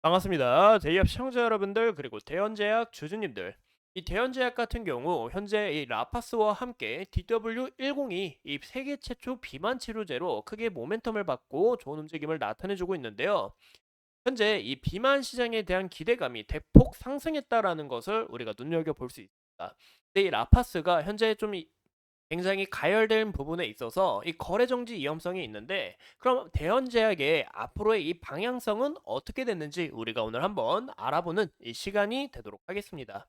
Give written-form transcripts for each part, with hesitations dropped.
반갑습니다. 대기업 시청자 여러분들 그리고 대연제약 주주님들. 이 대연제약 같은 경우 현재 이 라파스와 함께 DW102 이 세계 최초 비만 치료제로 크게 모멘텀을 받고 좋은 움직임을 나타내주고 있는데요. 현재 이 비만 시장에 대한 기대감이 대폭 상승했다라는 것을 우리가 눈여겨볼 수 있습니다. 근데 이 라파스가 현재 좀 굉장히 가열된 부분에 있어서 이 거래 정지 위험성이 있는데, 그럼 대현제약의 앞으로의 이 방향성은 어떻게 됐는지 우리가 오늘 한번 알아보는 이 시간이 되도록 하겠습니다.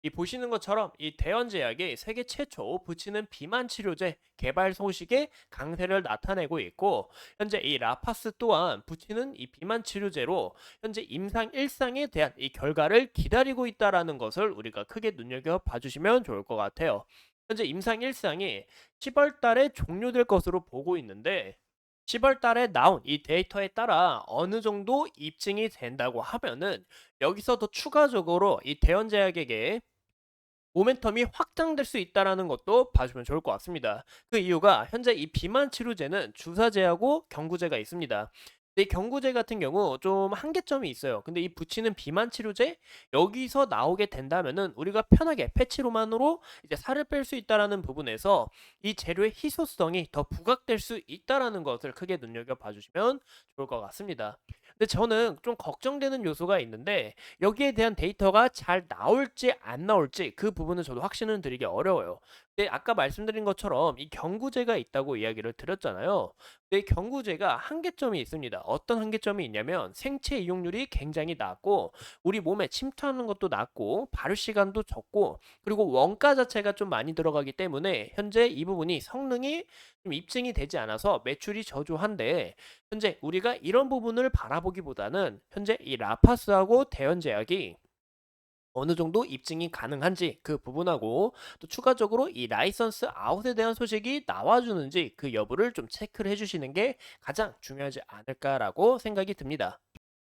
이 보시는 것처럼 이 대현제약이 세계 최초 붙이는 비만 치료제 개발 소식에 강세를 나타내고 있고, 현재 이 라파스 또한 붙이는 이 비만 치료제로 현재 임상 1상에 대한 이 결과를 기다리고 있다라는 것을 우리가 크게 눈여겨 봐주시면 좋을 것 같아요. 현재 임상 1상이 10월 달에 종료될 것으로 보고 있는데, 10월 달에 나온 이 데이터에 따라 어느 정도 입증이 된다고 하면은 여기서 더 추가적으로 이 대현제약에게 모멘텀이 확장될 수 있다라는 것도 봐주면 좋을 것 같습니다. 그 이유가 현재 이 비만 치료제는 주사제하고 경구제가 있습니다. 근데 이 경구제 같은 경우 좀 한계점이 있어요. 근데 이 붙이는 비만 치료제 여기서 나오게 된다면은 우리가 편하게 패치로만으로 이제 살을 뺄 수 있다라는 부분에서 이 재료의 희소성이 더 부각될 수 있다라는 것을 크게 눈여겨 봐주시면 좋을 것 같습니다. 근데 저는 좀 걱정되는 요소가 있는데, 여기에 대한 데이터가 잘 나올지 안 나올지 그 부분은 저도 확신은 드리기 어려워요. 근데 아까 말씀드린 것처럼 이 경구제가 있다고 이야기를 드렸잖아요. 근데 이 경구제가 한계점이 있습니다. 어떤 한계점이 있냐면 생체 이용률이 굉장히 낮고, 우리 몸에 침투하는 것도 낮고, 발효 시간도 적고, 그리고 원가 자체가 좀 많이 들어가기 때문에 현재 이 부분이 성능이 좀 입증이 되지 않아서 매출이 저조한데, 현재 우리가 이런 부분을 바라보기보다는 현재 이 라파스하고 대연제약이 어느 정도 입증이 가능한지 그 부분하고, 또 추가적으로 이 라이선스 아웃에 대한 소식이 나와주는지 그 여부를 좀 체크를 해주시는 게 가장 중요하지 않을까라고 생각이 듭니다.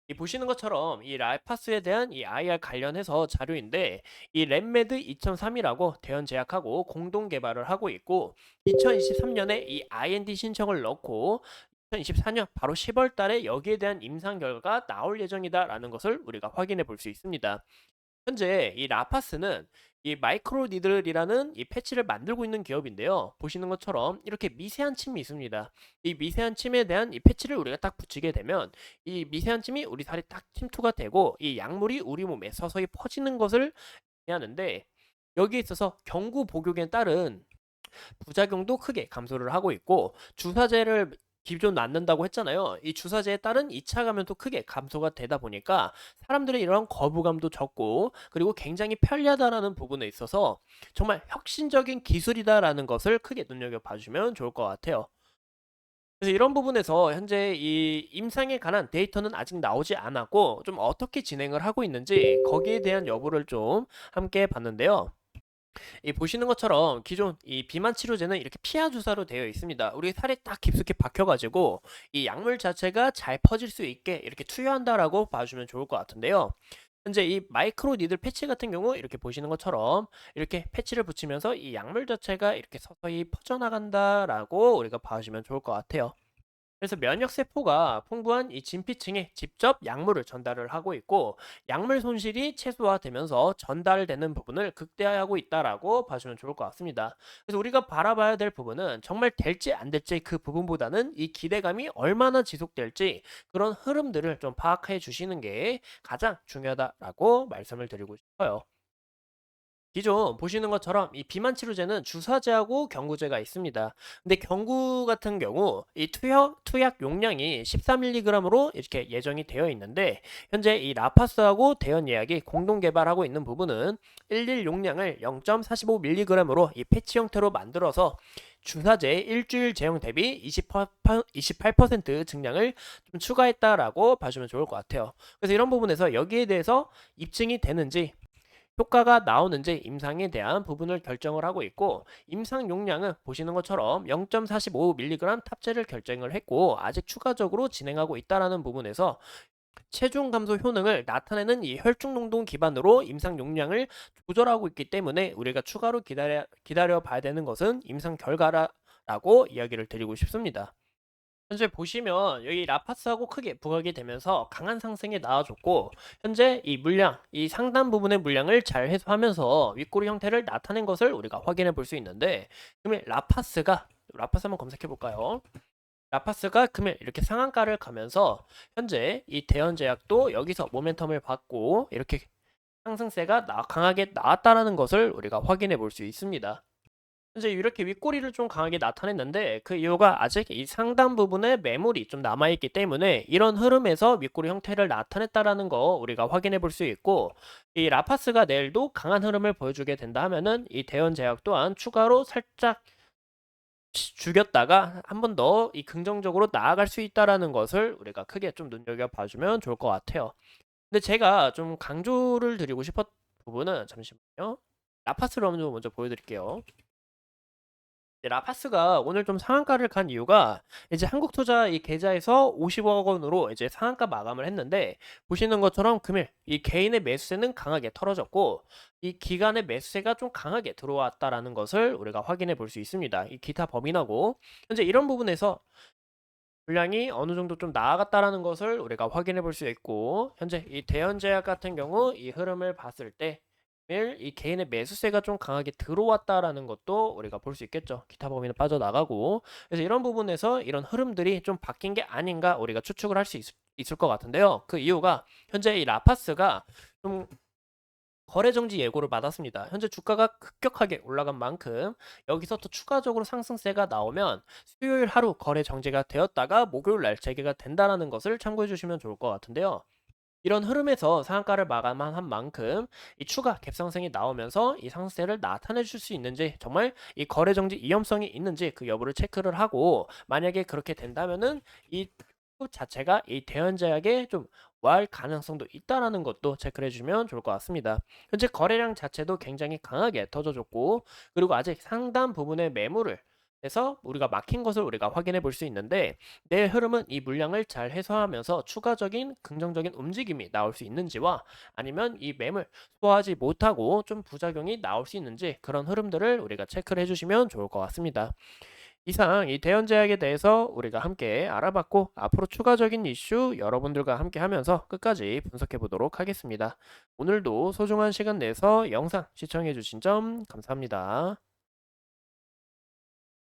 이 보시는 것처럼 이 라파스에 대한 이 IR 관련해서 자료인데, 이 랩메드 2003이라고 대연제약하고 공동 개발을 하고 있고, 2023년에 이 IND 신청을 넣고 2024년 바로 10월 달에 여기에 대한 임상 결과가 나올 예정이다라는 것을 우리가 확인해 볼 수 있습니다. 현재 이 라파스는 이 마이크로 니들이라는 이 패치를 만들고 있는 기업인데요. 보시는 것처럼 이렇게 미세한 침이 있습니다. 이 미세한 침에 대한 이 패치를 우리가 딱 붙이게 되면 이 미세한 침이 우리 살에 딱 침투가 되고 이 약물이 우리 몸에 서서히 퍼지는 것을 의미하는데, 여기에 있어서 경구 복용에 따른 부작용도 크게 감소를 하고 있고, 주사제를 기존 맞는다고 했잖아요. 이 주사제에 따른 2차 감염도 크게 감소가 되다 보니까 사람들의 이런 거부감도 적고, 그리고 굉장히 편리하다라는 부분에 있어서 정말 혁신적인 기술이다라는 것을 크게 눈여겨봐 주시면 좋을 것 같아요. 그래서 이런 부분에서 현재 이 임상에 관한 데이터는 아직 나오지 않았고, 좀 어떻게 진행을 하고 있는지 거기에 대한 여부를 좀 함께 봤는데요. 이 보시는 것처럼 기존 이 비만 치료제는 이렇게 피하 주사로 되어 있습니다. 우리 살에 딱 깊숙이 박혀 가지고 이 약물 자체가 잘 퍼질 수 있게 이렇게 투여한다라고 봐주면 좋을 것 같은데요. 현재 이 마이크로 니들 패치 같은 경우 이렇게 보시는 것처럼 이렇게 패치를 붙이면서 이 약물 자체가 이렇게 서서히 퍼져나간다라고 우리가 봐주면 좋을 것 같아요. 그래서 면역 세포가 풍부한 이 진피층에 직접 약물을 전달을 하고 있고, 약물 손실이 최소화되면서 전달되는 부분을 극대화하고 있다라고 봐주면 좋을 것 같습니다. 그래서 우리가 바라봐야 될 부분은 정말 될지 안 될지 그 부분보다는 이 기대감이 얼마나 지속될지 그런 흐름들을 좀 파악해 주시는 게 가장 중요하다라고 말씀을 드리고 싶어요. 기존 보시는 것처럼 이 비만 치료제는 주사제하고 경구제가 있습니다. 근데 경구 같은 경우 이 투약 용량이 13mg으로 이렇게 예정이 되어 있는데, 현재 이 라파스하고 대연 예약이 공동 개발하고 있는 부분은 일일 용량을 0.45mg으로 이 패치 형태로 만들어서 주사제 일주일 제형 대비 28% 증량을 좀 추가했다라고 봐주면 좋을 것 같아요. 그래서 이런 부분에서 여기에 대해서 입증이 되는지, 효과가 나오는지 임상에 대한 부분을 결정을 하고 있고, 임상 용량은 보시는 것처럼 0.45mg 탑재를 결정을 했고 아직 추가적으로 진행하고 있다라는 부분에서 체중 감소 효능을 나타내는 이 혈중 농도 기반으로 임상 용량을 조절하고 있기 때문에 우리가 추가로 기다려 봐야 되는 것은 임상 결과라고 이야기를 드리고 싶습니다. 현재 보시면 여기 라파스하고 크게 부각이 되면서 강한 상승이 나와줬고, 현재 이 물량, 이 상단 부분의 물량을 잘 해소하면서 윗꼬리 형태를 나타낸 것을 우리가 확인해 볼 수 있는데, 그러면 라파스 한번 검색해 볼까요? 라파스가 금일 이렇게 상한가를 가면서 현재 이 대연제약도 여기서 모멘텀을 받고 이렇게 상승세가 강하게 나왔다라는 것을 우리가 확인해 볼 수 있습니다. 현재 이렇게 윗꼬리를 좀 강하게 나타냈는데, 그 이유가 아직 이 상단 부분에 매물이 좀 남아있기 때문에 이런 흐름에서 윗꼬리 형태를 나타냈다라는 거 우리가 확인해 볼 수 있고, 이 라파스가 내일도 강한 흐름을 보여주게 된다 하면은 이 대연제약 또한 추가로 살짝 죽였다가 한 번 더 이 긍정적으로 나아갈 수 있다라는 것을 우리가 크게 좀 눈여겨봐주면 좋을 것 같아요. 근데 제가 좀 강조를 드리고 싶었던 부분은, 잠시만요. 라파스를 먼저 보여드릴게요. 라파스가 오늘 좀 상한가를 간 이유가, 이제 한국투자 이 계좌에서 50억 원으로 이제 상한가 마감을 했는데, 보시는 것처럼 금일 이 개인의 매수세는 강하게 털어졌고 이 기관의 매수세가 좀 강하게 들어왔다라는 것을 우리가 확인해 볼 수 있습니다. 이 기타 범인하고 현재 이런 부분에서 물량이 어느 정도 좀 나아갔다라는 것을 우리가 확인해 볼 수 있고, 현재 이 대연제약 같은 경우 이 흐름을 봤을 때 이 개인의 매수세가 좀 강하게 들어왔다라는 것도 우리가 볼 수 있겠죠. 기타 범위는 빠져나가고, 그래서 이런 부분에서 이런 흐름들이 좀 바뀐 게 아닌가 우리가 추측을 할 수 있을 것 같은데요. 그 이유가 현재 이 라파스가 좀 거래 정지 예고를 받았습니다. 현재 주가가 급격하게 올라간 만큼 여기서 또 추가적으로 상승세가 나오면 수요일 하루 거래 정지가 되었다가 목요일 날 재개가 된다는 것을 참고해 주시면 좋을 것 같은데요. 이런 흐름에서 상한가를 마감한 만큼 이 추가 갭상승이 나오면서 이 상승세를 나타내 줄 수 있는지, 정말 이 거래 정지 위험성이 있는지 그 여부를 체크를 하고, 만약에 그렇게 된다면은 이 자체가 이 대연제약에 좀 왈 가능성도 있다라는 것도 체크를 해주면 좋을 것 같습니다. 현재 거래량 자체도 굉장히 강하게 터져줬고, 그리고 아직 상당 부분의 매물을 해서 우리가 막힌 것을 우리가 확인해 볼 수 있는데, 내 흐름은 이 물량을 잘 해소하면서 추가적인 긍정적인 움직임이 나올 수 있는지와, 아니면 이 매물 소화하지 못하고 좀 부작용이 나올 수 있는지, 그런 흐름들을 우리가 체크를 해주시면 좋을 것 같습니다. 이상 이 대연제약에 대해서 우리가 함께 알아봤고, 앞으로 추가적인 이슈 여러분들과 함께 하면서 끝까지 분석해 보도록 하겠습니다. 오늘도 소중한 시간 내서 영상 시청해 주신 점 감사합니다.